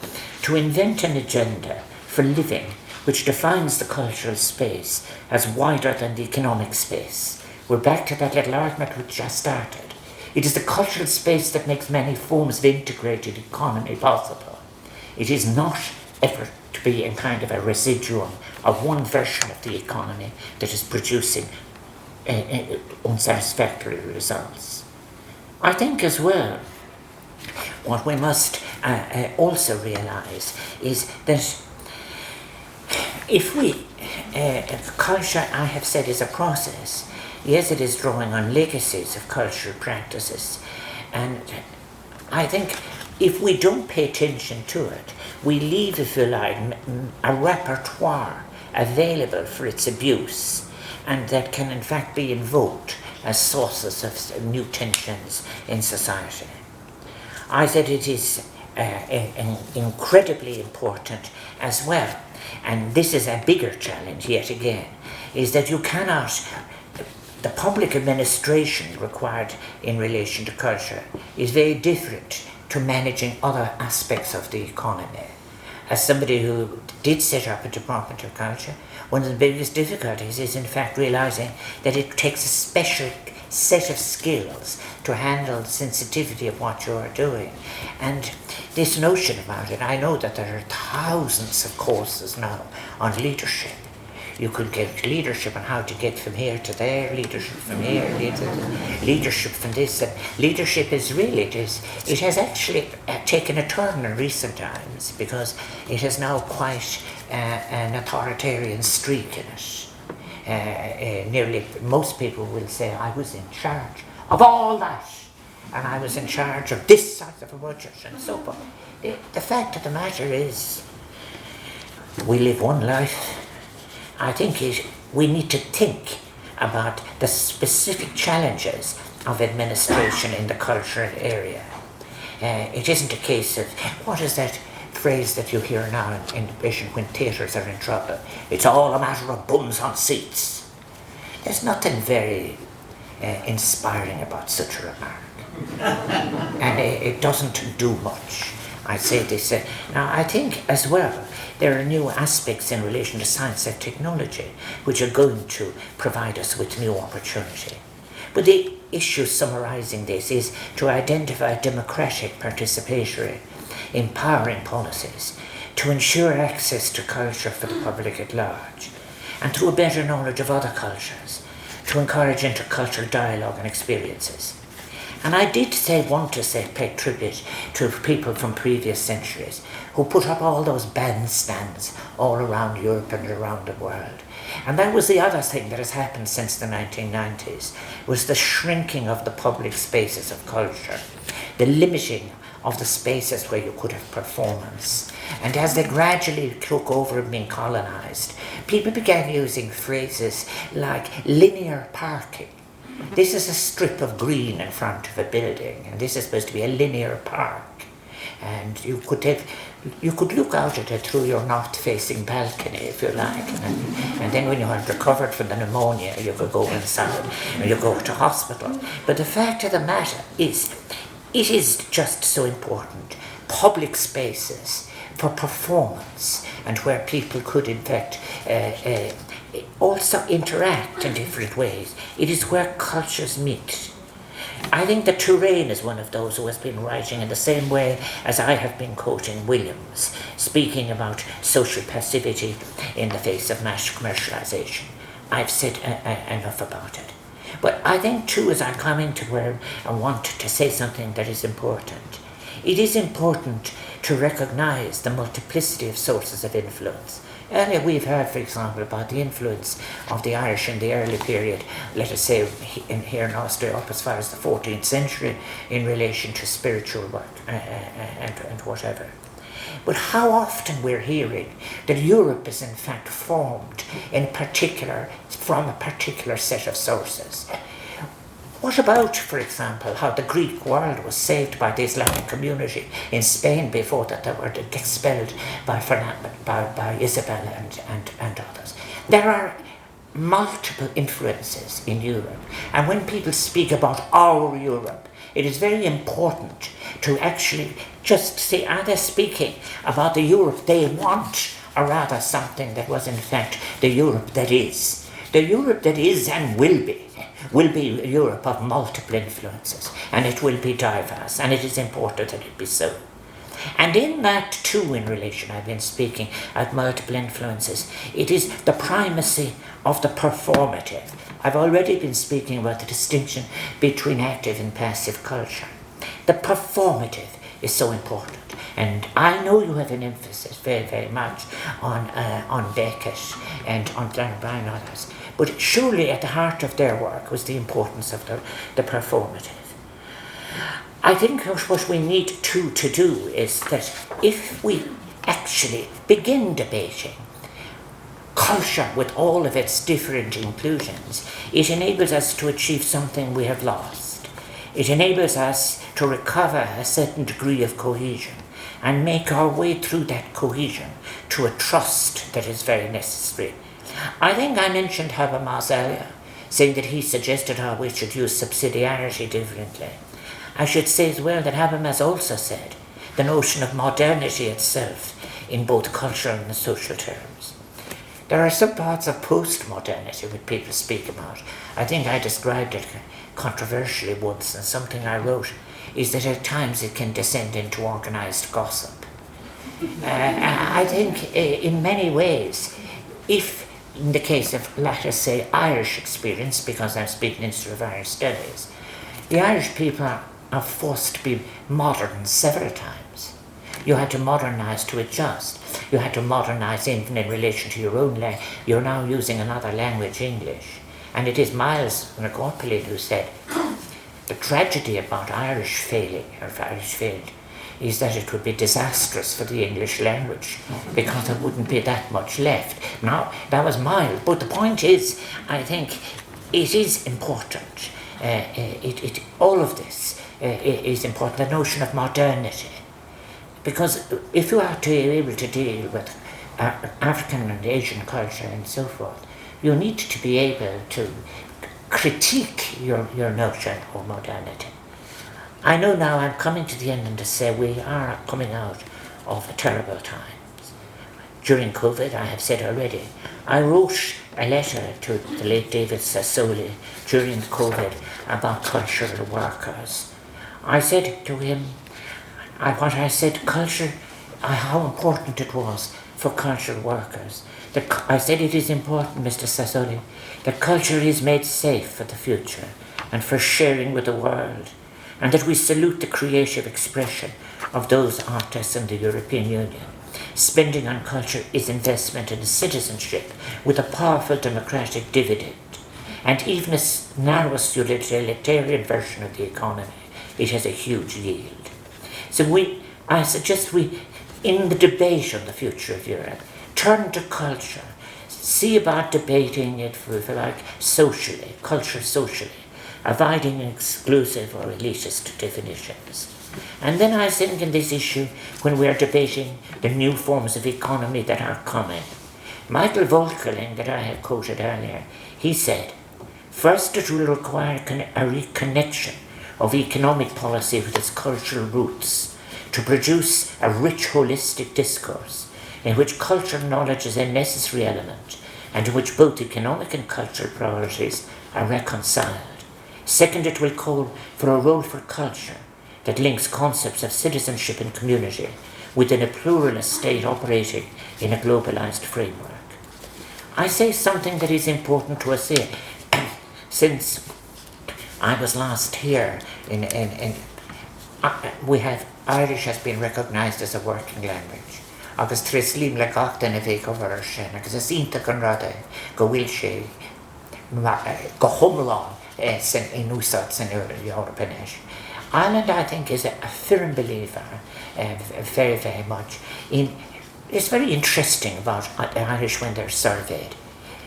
to invent an agenda for living which defines the cultural space as wider than the economic space, We're back to that little argument which I started. It is the cultural space that makes many forms of integrated economy possible. It is not ever to be in kind of a residuum of one version of the economy that is producing unsatisfactory results. I think as well, what we must also realise is that if we, culture, I have said, is a process. Yes, it is drawing on legacies of cultural practices, and I think if we don't pay attention to it, we leave, if you like, a repertoire available for its abuse, and that can in fact be invoked as sources of new tensions in society. I said it is incredibly important as well, and this is a bigger challenge yet again, is that you cannot, the public administration required in relation to culture is very different to managing other aspects of the economy. As somebody who did set up a Department of Culture, one of the biggest difficulties is in fact realising that it takes a special set of skills to handle the sensitivity of what you are doing. And this notion about it, I know that there are thousands of courses now on leadership. You could get leadership on how to get from here to there, leadership from here, leadership from this. And leadership is really, it has actually taken a turn in recent times because it has now quite an authoritarian streak in it. Nearly most people will say, I was in charge of all that, and I was in charge of this side of a budget and so forth. The fact of the matter is, we live one life. I think we need to think about the specific challenges of administration in the cultural area. It isn't a case of, what is that phrase that you hear now in Britain when theatres are in trouble? It's all a matter of bums on seats. There's nothing very inspiring about such a remark. And it doesn't do much. I say this. Now, I think as well, there are new aspects in relation to science and technology which are going to provide us with new opportunity. But the issue summarising this is to identify democratic, participatory, empowering policies to ensure access to culture for the public at large, and through a better knowledge of other cultures, to encourage intercultural dialogue and experiences. And I did want to pay tribute to people from previous centuries who put up all those bandstands all around Europe and around the world. And that was the other thing that has happened since the 1990s, was the shrinking of the public spaces of culture, the limiting of the spaces where you could have performance. And as they gradually took over and being colonised, people began using phrases like linear parking. This is a strip of green in front of a building, and this is supposed to be a linear park. And you could look out at it through your north-facing balcony, if you like. And then when you had recovered from the pneumonia, you could go inside and you go to hospital. But the fact of the matter is, it is just so important. Public spaces for performance, and where people could, in fact, also interact in different ways. It is where cultures meet. I think that Touraine is one of those who has been writing in the same way as I have been quoting Williams, speaking about social passivity in the face of mass commercialisation. I've said enough about it. But I think too, as I'm coming to where I want to say something that is important, it is important to recognise the multiplicity of sources of influence. Earlier we've heard, for example, about the influence of the Irish in the early period, let us say here in Austria up as far as the 14th century, in relation to spiritual work and whatever. But how often we're hearing that Europe is in fact formed from a particular set of sources. What about, for example, how the Greek world was saved by the Islamic community in Spain before that they were expelled by Isabel and others? There are multiple influences in Europe, and when people speak about our Europe, it is very important to actually just see, are they speaking about the Europe they want, or rather something that was in fact the Europe that is? The Europe that is and will be a Europe of multiple influences, and it will be diverse, and it is important that it be so. And in that too, in relation, I've been speaking of multiple influences, it is the primacy of the performative. I've already been speaking about the distinction between active and passive culture. The performative is so important. And I know you have an emphasis very, very much on Beckett and on Glenn Brown and others, but surely at the heart of their work was the importance of the performative. I think what we need to do is that if we actually begin debating culture with all of its different inclusions, it enables us to achieve something we have lost. It enables us to recover a certain degree of cohesion and make our way through that cohesion to a trust that is very necessary. I think I mentioned Habermas earlier, saying that he suggested how we should use subsidiarity differently. I should say as well that Habermas also said the notion of modernity itself in both cultural and social terms. There are some parts of post-modernity which people speak about. I think I described it controversially once, and something I wrote is that at times it can descend into organised gossip. I think in many ways, if in the case of, let us say, Irish experience, because I'm speaking instead of Irish studies, the Irish people are forced to be modern several times. You had to modernise to adjust. You had to modernise even in relation to your own language. You're now using another language, English. And it is Miles McGorpelin who said, the tragedy about Irish failing, or if Irish failed, is that it would be disastrous for the English language because there wouldn't be that much left. Now, that was mild, but the point is, I think it is important. All of this is important, the notion of modernity. Because if you are to be able to deal with African and Asian culture and so forth, you need to be able to critique your notion of modernity. I know now I'm coming to the end and to say we are coming out of terrible times. During COVID, I have said already, I wrote a letter to the late David Sassoli during COVID about cultural workers. I said to him, culture, how important it was for cultural workers. I said it is important, Mr. Sassoli, that culture is made safe for the future and for sharing with the world, and that we salute the creative expression of those artists in the European Union. Spending on culture is investment in citizenship with a powerful democratic dividend, and even a narrowest utilitarian version of the economy, it has a huge yield. So I suggest we, in the debate on the future of Europe, turn to culture, see about debating it, if you like, socially, culture socially, avoiding exclusive or elitist definitions. And then I think in this issue, when we are debating the new forms of economy that are coming, Michael Volkerling, that I have quoted earlier, he said, first it will require a reconnection of economic policy with its cultural roots to produce a rich holistic discourse in which cultural knowledge is a necessary element and in which both economic and cultural priorities are reconciled. Second, it will call for a role for culture that links concepts of citizenship and community within a pluralist state operating in a globalized framework. I say something that is important to us here. Since I was last here, Irish has been recognised as a working language. Agus tríslím le gachtain a bheith go bhar sin, agus is ínta gan rada go bhfuil sé go thomláin san in úsát san European. Ireland, I think, is a firm believer, very, very much. It's very interesting about the Irish when they're surveyed.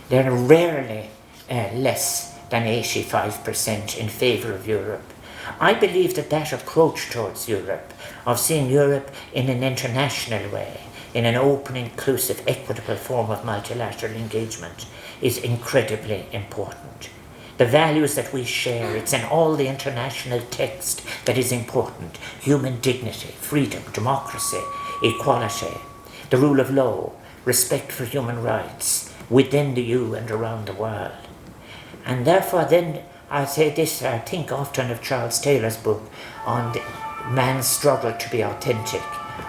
They're rarely less than 85% in favour of Europe. I believe that approach towards Europe, of seeing Europe in an international way, in an open, inclusive, equitable form of multilateral engagement, is incredibly important. The values that we share, it's in all the international text that is important. Human dignity, freedom, democracy, equality, the rule of law, respect for human rights, within the EU and around the world. And therefore then I say this, I think often of Charles Taylor's book on the man's struggle to be authentic.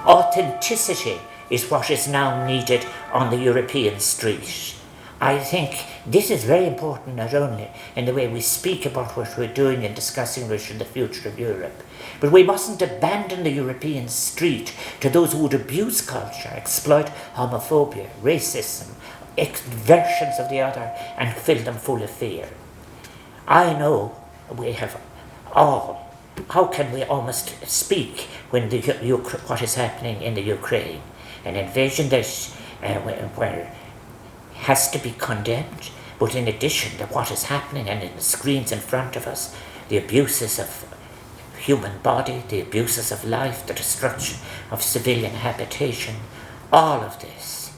Authenticity is what is now needed on the European street. I think this is very important, not only in the way we speak about what we're doing and discussing the future of Europe, but we mustn't abandon the European street to those who would abuse culture, exploit homophobia, racism, versions of the other, and fill them full of fear. I know we have all. How can we almost speak when what is happening in the Ukraine? An invasion that where has to be condemned, but in addition to what is happening and in the screens in front of us, the abuses of human body, the abuses of life, the destruction of civilian habitation, all of this.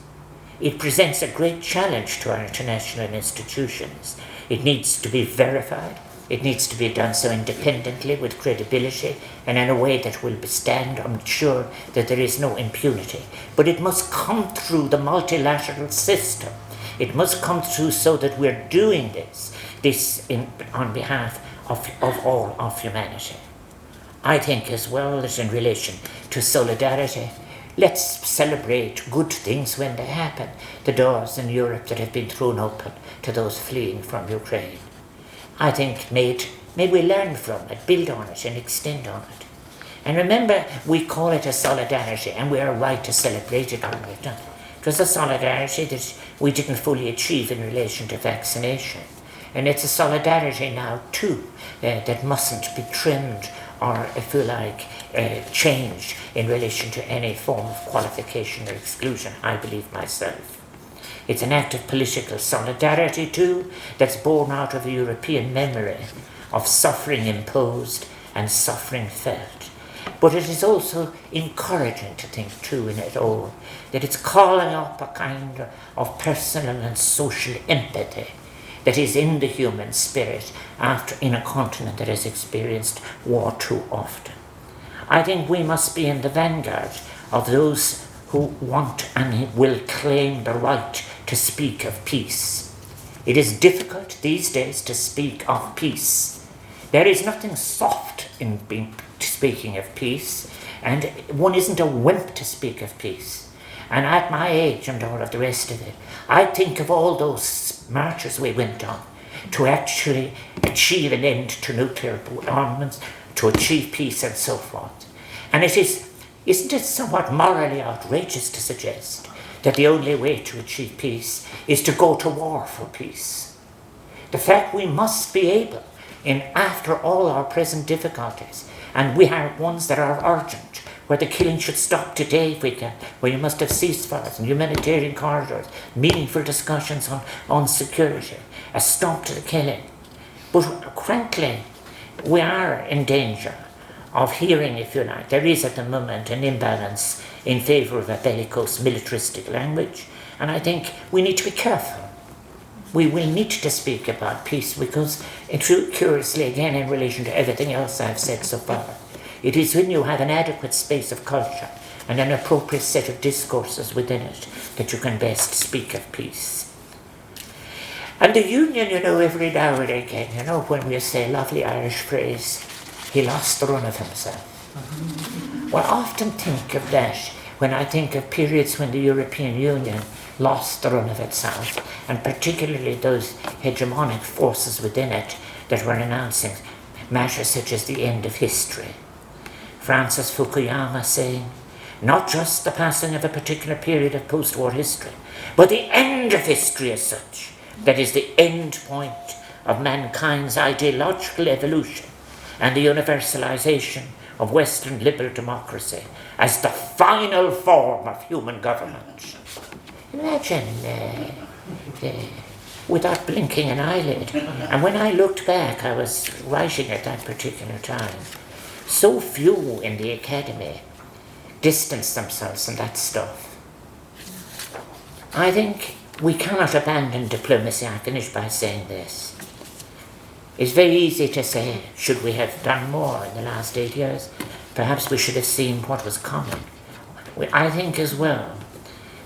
It presents a great challenge to our international institutions. It needs to be verified. It needs to be done so independently with credibility and in a way that will stand, I'm sure, that there is no impunity. But it must come through the multilateral system. It must come through so that we're doing this on behalf of all of humanity. I think as well as in relation to solidarity, let's celebrate good things when they happen. The doors in Europe that have been thrown open to those fleeing from Ukraine. I think may we learn from it, build on it and extend on it. And remember, we call it a solidarity and we are right to celebrate it when we've done it. It was a solidarity that we didn't fully achieve in relation to vaccination. And it's a solidarity now too that mustn't be trimmed or, if you like, changed in relation to any form of qualification or exclusion, I believe myself. It's an act of political solidarity too that's born out of a European memory of suffering imposed and suffering felt. But it is also encouraging to think too in it all that it's calling up a kind of personal and social empathy that is in the human spirit in a continent that has experienced war too often. I think we must be in the vanguard of those who want and will claim the right to speak of peace. It is difficult these days to speak of peace. There is nothing soft in speaking of peace, and one isn't a wimp to speak of peace. And at my age and all of the rest of it, I think of all those marches we went on to actually achieve an end to nuclear armaments, to achieve peace and so forth. And isn't it somewhat morally outrageous to suggest that the only way to achieve peace is to go to war for peace? The fact we must be able, after all our present difficulties, and we have ones that are urgent, where the killing should stop today if we can, where you must have ceasefires and humanitarian corridors, meaningful discussions on security, a stop to the killing. But frankly, we are in danger of hearing, if you like, there is at the moment an imbalance in favour of a bellicose militaristic language, and I think we need to be careful. We will need to speak about peace because, curiously again in relation to everything else I've said so far, it is when you have an adequate space of culture and an appropriate set of discourses within it that you can best speak of peace. And the Union, every now and again, when we say a lovely Irish phrase, he lost the run of himself. Well, I often think of that when I think of periods when the European Union lost the run of itself, and particularly those hegemonic forces within it that were announcing matters such as the end of history. Francis Fukuyama saying, not just the passing of a particular period of post-war history, but the end of history as such, that is the end point of mankind's ideological evolution and the universalization of Western liberal democracy as the final form of human government. Imagine without blinking an eyelid. And when I looked back, I was writing at that particular time, so few in the academy distanced themselves from that stuff. I think we cannot abandon diplomacy. I finish by saying this. It's very easy to say, should we have done more in the last 8 years? Perhaps we should have seen what was coming. I think as well.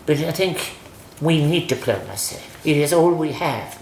But I think we need diplomacy. It is all we have.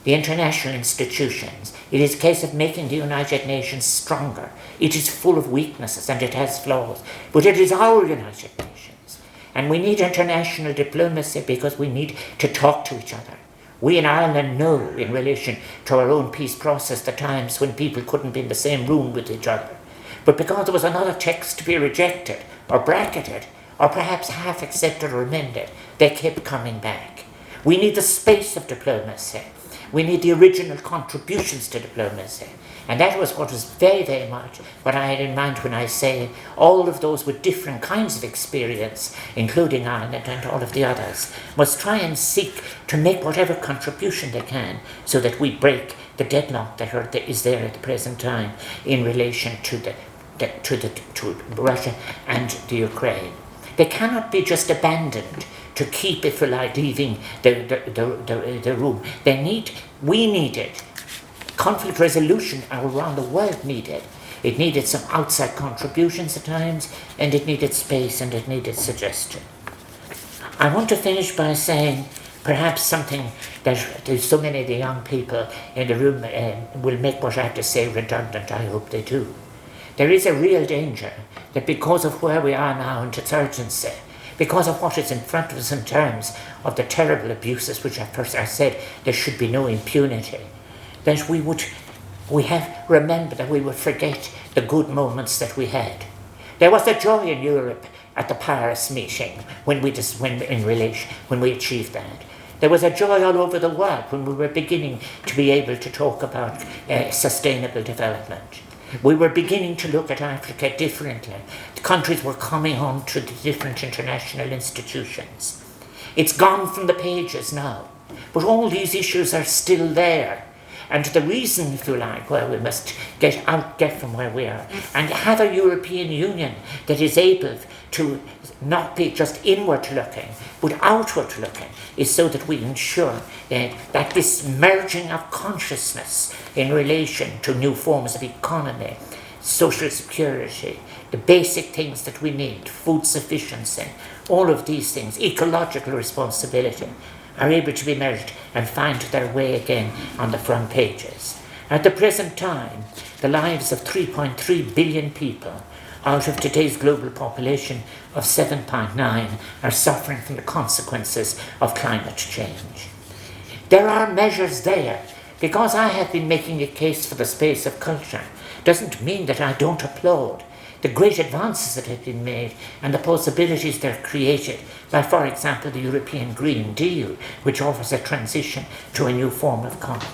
The international institutions. It is a case of making the United Nations stronger. It is full of weaknesses and it has flaws, but it is our United Nations. And we need international diplomacy because we need to talk to each other. We in Ireland know, in relation to our own peace process, the times when people couldn't be in the same room with each other. But because there was another text to be rejected, or bracketed, or perhaps half accepted or amended, they kept coming back. We need the space of diplomacy. We need the original contributions to diplomacy. And that was what was very, very much what I had in mind when I say all of those with different kinds of experience, including Ireland and all of the others, must try and seek to make whatever contribution they can so that we break the deadlock that is there at the present time in relation to Russia and the Ukraine. They cannot be just abandoned to keep, if you like, leaving the room. We needed conflict resolution around the world needed. It needed some outside contributions at times, and it needed space, and it needed suggestion. I want to finish by saying perhaps something that there's so many of the young people in the room will make what I have to say redundant. I hope they do. There is a real danger that because of where we are now and its urgency, because of what is in front of us in terms of the terrible abuses which at first I said there should be no impunity, that we have remembered that we would forget the good moments that we had. There was a joy in Europe at the Paris meeting when we achieved that. There was a joy all over the world when we were beginning to be able to talk about sustainable development. We were beginning to look at Africa differently. The countries were coming home to the different international institutions. It's gone from the pages now, but all these issues are still there. And the reason, if you like, why we must get from where we are and have a European Union that is able to not be just inward looking, but outward looking, is so that we ensure that this merging of consciousness in relation to new forms of economy, social security, the basic things that we need, food sufficiency, all of these things, ecological responsibility, are able to be merged and find their way again on the front pages. At the present time, the lives of 3.3 billion people out of today's global population of 7.9 are suffering from the consequences of climate change. There are measures there. Because I have been making a case for the space of culture doesn't mean that I don't applaud the great advances that have been made and the possibilities that are created by, for example, the European Green Deal, which offers a transition to a new form of economy.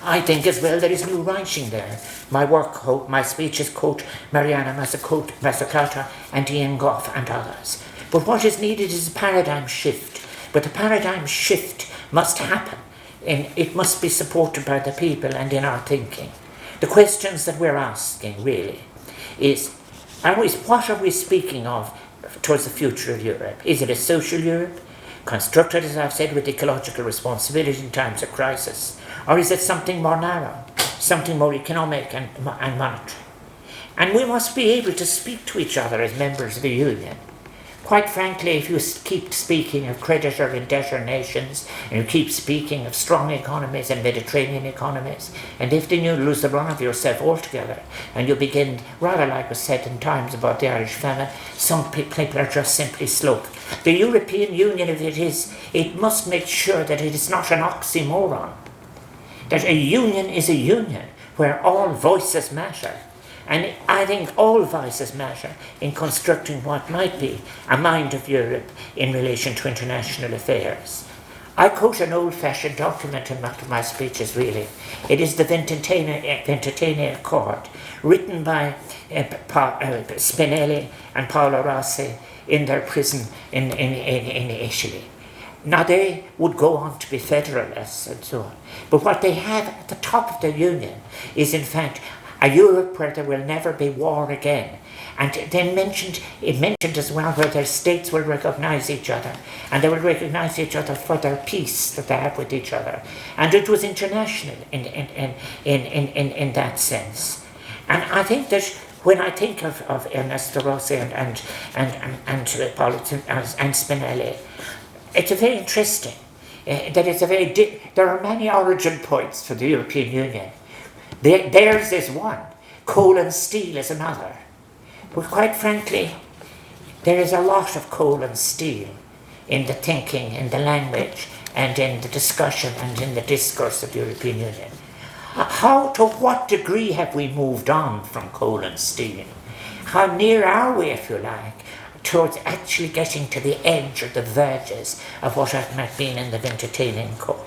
I think as well there is new writing there. My speeches quote Mariana Mazzucato and Ian Goff and others. But what is needed is a paradigm shift. But the paradigm shift must happen, and it must be supported by the people and in our thinking. The questions that we're asking really is, what are we speaking of towards the future of Europe? Is it a social Europe, constructed, as I've said, with ecological responsibility in times of crisis? Or is it something more narrow, something more economic and monetary? And we must be able to speak to each other as members of the Union. Quite frankly, if you keep speaking of creditor and debtor nations, and you keep speaking of strong economies and Mediterranean economies, and if then you lose the run of yourself altogether, and you begin, rather like was said in times about the Irish famine, some people are just simply slope. The European Union, if it must make sure that it is not an oxymoron, that a union is a union where all voices matter. And I think all voices matter in constructing what might be a mind of Europe in relation to international affairs. I quote an old-fashioned document in one of my speeches, really. It is the Ventotene Accord, written by Spinelli and Paolo Rossi in their prison in Italy. Now they would go on to be federalists and so on. But what they have at the top of their union is in fact a Europe where there will never be war again. And it mentioned as well where their states will recognise each other, and they will recognise each other for their peace that they have with each other. And it was international in that sense. And I think that when I think of Ernesto Rossi and Spinelli, it's very interesting that it's a there are many origin points for the European Union. Theirs is one, coal and steel is another. But quite frankly, there is a lot of coal and steel in the thinking, in the language, and in the discussion and in the discourse of the European Union. To what degree have we moved on from coal and steel? How near are we, if you like, towards actually getting to the edge or the verges of what it might mean in the Vindicating Court?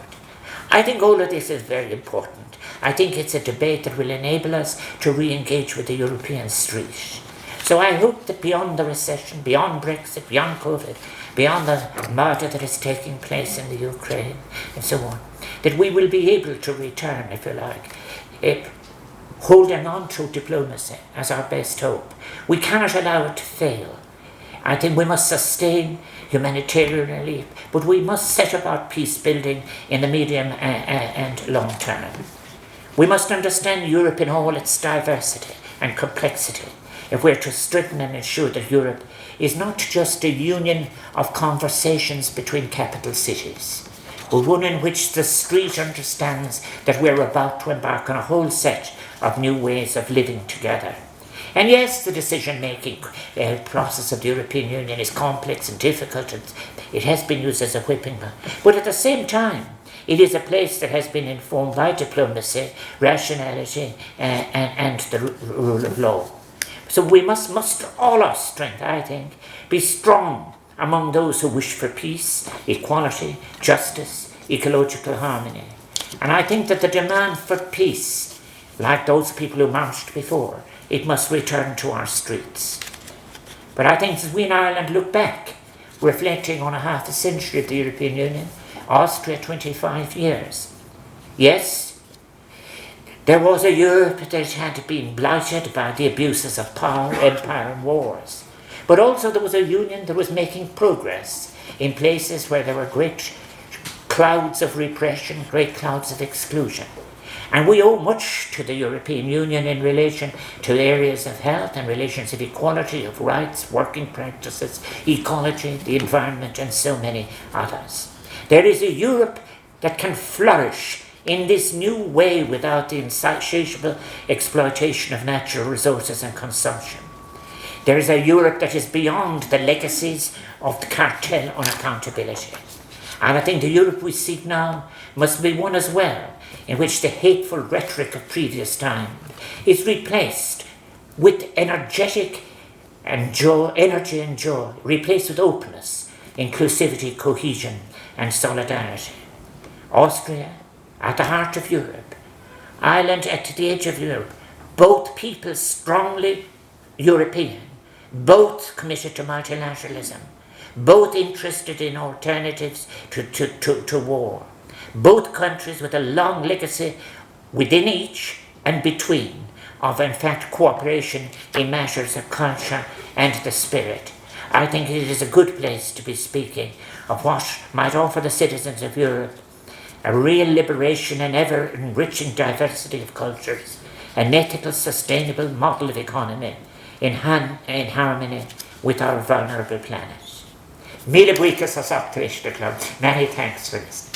I think all of this is very important. I think it's a debate that will enable us to re-engage with the European street. So I hope that beyond the recession, beyond Brexit, beyond COVID, beyond the murder that is taking place in the Ukraine and so on, that we will be able to return, if you like, holding on to diplomacy as our best hope. We cannot allow it to fail. I think we must sustain humanitarian relief, but we must set about peace building in the medium and long term. We must understand Europe in all its diversity and complexity if we're to strengthen and ensure that Europe is not just a union of conversations between capital cities, but one in which the street understands that we're about to embark on a whole set of new ways of living together. And yes, the decision-making process of the European Union is complex and difficult, and it has been used as a whipping post. But at the same time, it is a place that has been informed by diplomacy, rationality, and the rule of law. So we must muster all our strength, I think, be strong among those who wish for peace, equality, justice, ecological harmony. And I think that the demand for peace, like those people who marched before, it must return to our streets. But I think as we in Ireland look back, reflecting on a half a century of the European Union, Austria 25 years, yes, there was a Europe that had been blighted by the abuses of power, empire and wars. But also there was a union that was making progress in places where there were great clouds of repression, great clouds of exclusion. And we owe much to the European Union in relation to areas of health and relations of equality, of rights, working practices, ecology, the environment, and so many others. There is a Europe that can flourish in this new way without the insatiable exploitation of natural resources and consumption. There is a Europe that is beyond the legacies of the cartel unaccountability. And I think the Europe we seek now must be one as well, in which the hateful rhetoric of previous time is replaced with energetic and joy, energy and joy, replaced with openness, inclusivity, cohesion, and solidarity. Austria, at the heart of Europe, Ireland at the edge of Europe, both peoples strongly European, both committed to multilateralism, both interested in alternatives to war, both countries with a long legacy within each and between of, in fact, cooperation in matters of culture and the spirit. I think it is a good place to be speaking of what might offer the citizens of Europe a real liberation and ever-enriching diversity of cultures, an ethical, sustainable model of economy in harmony with our vulnerable planet. Mille buíochas as Club. Many thanks for listening.